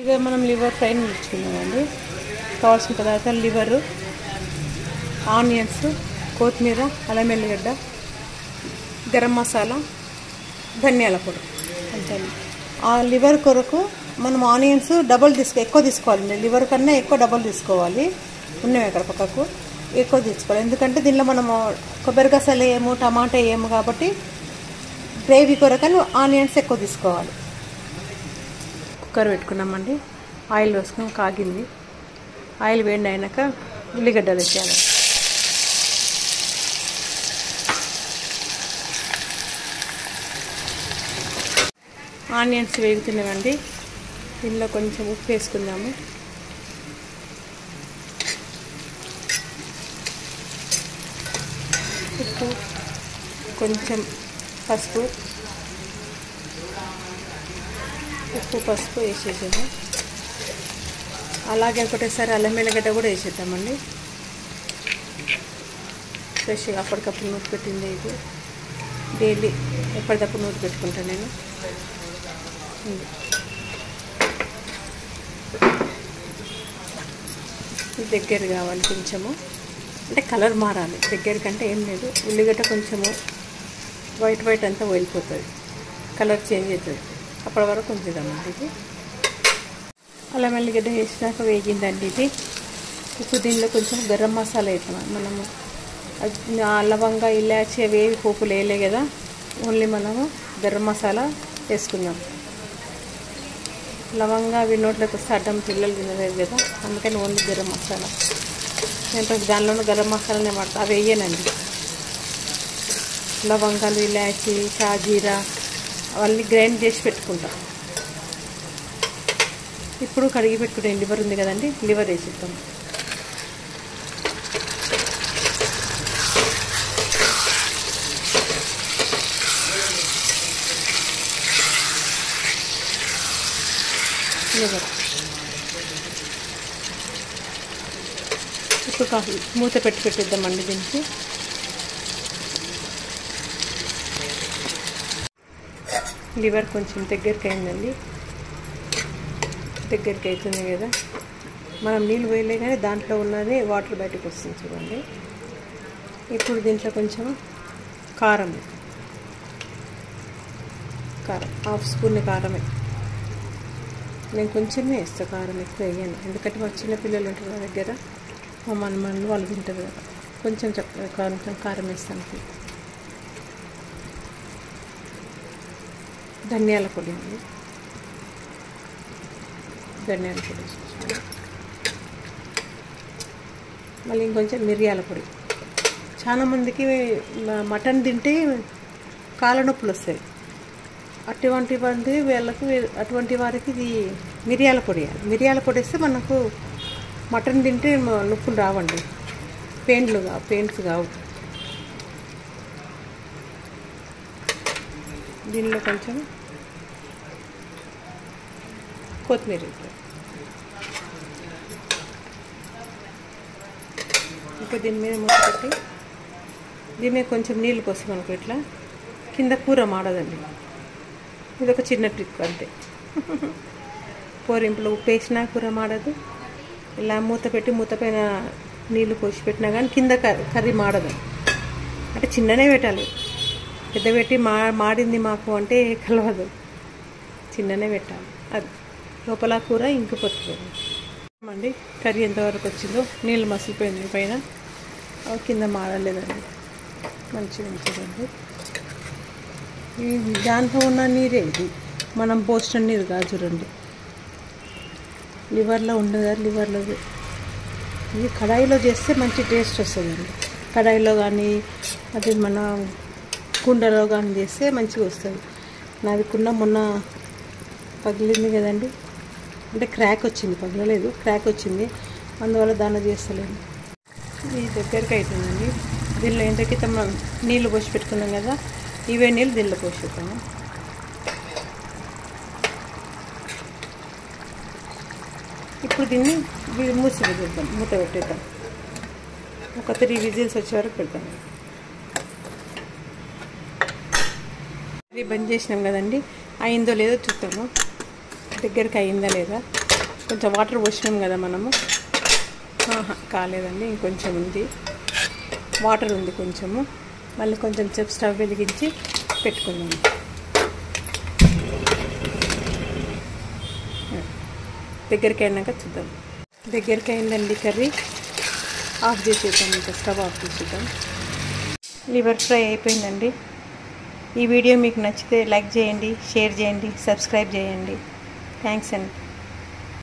ఇదే మనం liver fry నేర్చుకున్నామండి. కావాల్సిన పదార్థాలు లివరు, ఆనియన్స్, కొత్తిమీర, అల్లం వెల్లిగడ్డ, గరం మసాలా, ధనియాల పొడి అంతే. ఆ లివర్ కొరకు మనం ఆనియన్స్ ఎక్కువ తీసుకోవాలండి. లివర్ కన్నా ఎక్కువ డబల్ తీసుకోవాలి. ఉన్నాయి అక్కడ పక్కకు ఎక్కువ తీసుకోవాలి. ఎందుకంటే దీనిలో మనము కొబ్బరి గసాలు వేయము, టమాటా వేయము కాబట్టి గ్రేవీ కొరకని ఆనియన్స్ ఎక్కువ తీసుకోవాలి. కుక్కర్ పెట్టుకున్నామండి. ఆయిల్ వేసుకుని కాగింది. ఆయిల్ వేడి అయినాక ఉల్లిగడ్డలు వేసేయాలి. ఆనియన్స్ వేగుతున్నామండి. దీనిలో కొంచెం ఉప్పు వేసుకుందాము. ఉప్పు, కొంచెం పసుపు వేసేసాము. అలాగే ఒకటేసారి అల్లం వెల్లిగడ్డ కూడా వేసేద్దామండి. ఫ్రెష్గా అప్పటికప్పుడు నూనె పెట్టింది. ఇది డైలీ ఎప్పటికప్పుడు నూనె పెట్టుకుంటాను నేను. దగ్గర కావాలి కొంచెము, అంటే కలర్ మారాలి. దగ్గర కంటే ఏం లేదు. ఉల్లిగడ్డ కొంచెము వైట్ అంతా వెళ్ళిపోతుంది, కలర్ చేంజ్ అవుతుంది. అప్పటి వరకు ఉంచుదామండి. ఇది అల్లం వెల్లిగడ్డ వేసినాక వేగిందండి. ఇది ఇప్పుడు దీనిలో కొంచెం గరం మసాలా వేస్తాం మనము. లవంగా, ఇలాచి అవేవి పోపులు వేయలే కదా, ఓన్లీ మనము గరం మసాలా వేసుకుందాం. లవంగా అవి నోట్లోకి వస్తే అడ్డం పిల్లలు తినలేదు కదా, అందుకని ఓన్లీ గరం మసాలా. నేను దానిలోనూ గరం మసాలానే వాడతాను. అవి వేయనండి. లవంగాలు, ఇలాచి, షాజీరా అవన్నీ గ్రైండ్ చేసి పెట్టుకుంటాం. ఇప్పుడు కడిగి పెట్టుకుంటే లివర్ ఉంది కదండి, లివర్ వేసిద్దాం. లివర్ ఇప్పుడు మూత పెట్టిద్దామండి. దీనికి లివర్ కొంచెం దగ్గరికి అయిందండి. దగ్గరికి అవుతుంది కదా, మనం నీళ్ళు పోయలే కానీ దాంట్లో ఉన్నది వాటర్ బయటకు వస్తుంది చూడండి. ఇప్పుడు దీంట్లో కొంచెం కారం, హాఫ్ స్పూన్ కారమే. నేను కొంచెమే వేస్తాను, కారం ఎక్కువ వేయను. ఎందుకంటే మా చిన్నపిల్లలు ఉంటారు నా దగ్గర, మా మనమళ్ళు వాళ్ళు తింటారు కదా. కొంచెం కారం వేస్తాను. ధనియాల పొడి అండి, ధనియాల పొడి వేసేసాను. మళ్ళీ ఇంకొంచెం మిరియాల పొడి. చాలామందికి మటన్ తింటే కాళ్ళ నొప్పులు వస్తాయి. అటువంటి వారికి ఇది మిరియాల పొడి. మిరియాల పొడి వేస్తే మనకు మటన్ తింటే నొప్పులు రావండి, పెయిన్స్ కావు. దీనిలో కొంచెం కొత్తిమీర, ఇంకా దీని మీద మూత పెట్టి దీని మీద కొంచెం నీళ్ళు పోస్తాం అనుకో, ఇట్లా కింద కూర మాడదండి. ఇది ఒక చిన్న ట్రిక్ అంతే. పోరింపులో ఉప్పు వేసినా కూర మాడదు. ఇలా మూత పైన నీళ్ళు పోసి పెట్టినా కానీ కింద కర్రీ మాడదు. అంటే చిన్ననే పెట్టాలి, పెద్ద పెట్టి మాడింది మాకు అంటే కలవదు. చిన్ననే పెట్టాలి. అది లోపల కూర ఇంకిపోతుంది అండి. కర్రీ ఎంతవరకు వచ్చిందో, నీళ్ళు మసిలిపోయింది పైన, కింద మాడలేదండి. మంచిగా ఉంటుందండి. దాంట్లో ఉన్న నీరే ఇది, మనం పోసిన నీరు కాదు చూడండి. లివర్లో ఉండదు, లివర్లో ఇది కడాయిలో చేస్తే మంచి టేస్ట్ వస్తుందండి. కడాయిలో కానీ అది మన కుండలో కానీ చేస్తే మంచిగా వస్తుంది. నాది కుండ మొన్న పగిలింది కదండి, అంటే క్రాక్ వచ్చింది, పగలలేదు, క్రాక్ వచ్చింది. అందువల్ల దాన్ని చేస్తలేము. ఇది దగ్గరికి అవుతుందండి. దీనిలో ఎంతకైతే మనం నీళ్ళు పోసి పెట్టుకున్నాం కదా, ఇవే నీళ్ళు దీనిలో పోసి పెట్టాము. ఇప్పుడు దీన్ని మూసి పెట్టేద్దాం, మూత పెట్టేద్దాం. ఒక 3 విజిల్స్ వచ్చే వరకు పెడతాం. ఇది బంద్ చేసినాం కదండి, అయిందో లేదో చూద్దాము. దగ్గరికి అయిందా లేదా. కొంచెం వాటర్ పోసినాం కదా మనము. కాలేదండి, ఇంకొంచెం ఉంది, వాటర్ ఉంది కొంచెము. మళ్ళీ కొంచెం సేపు స్టవ్ వెలిగించి పెట్టుకుందాం. దగ్గరికి అయినాక చూద్దాం. దగ్గరికి అయిందండి కర్రీ. ఆఫ్ చేసేద్దాం, ఇంకా స్టవ్ ఆఫ్ చేసేద్దాం. లివర్ ఫ్రై అయిపోయిందండి. ఈ వీడియో మీకు నచ్చితే లైక్ చేయండి, షేర్ చేయండి, సబ్స్క్రైబ్ చేయండి. థ్యాంక్స్ అండి.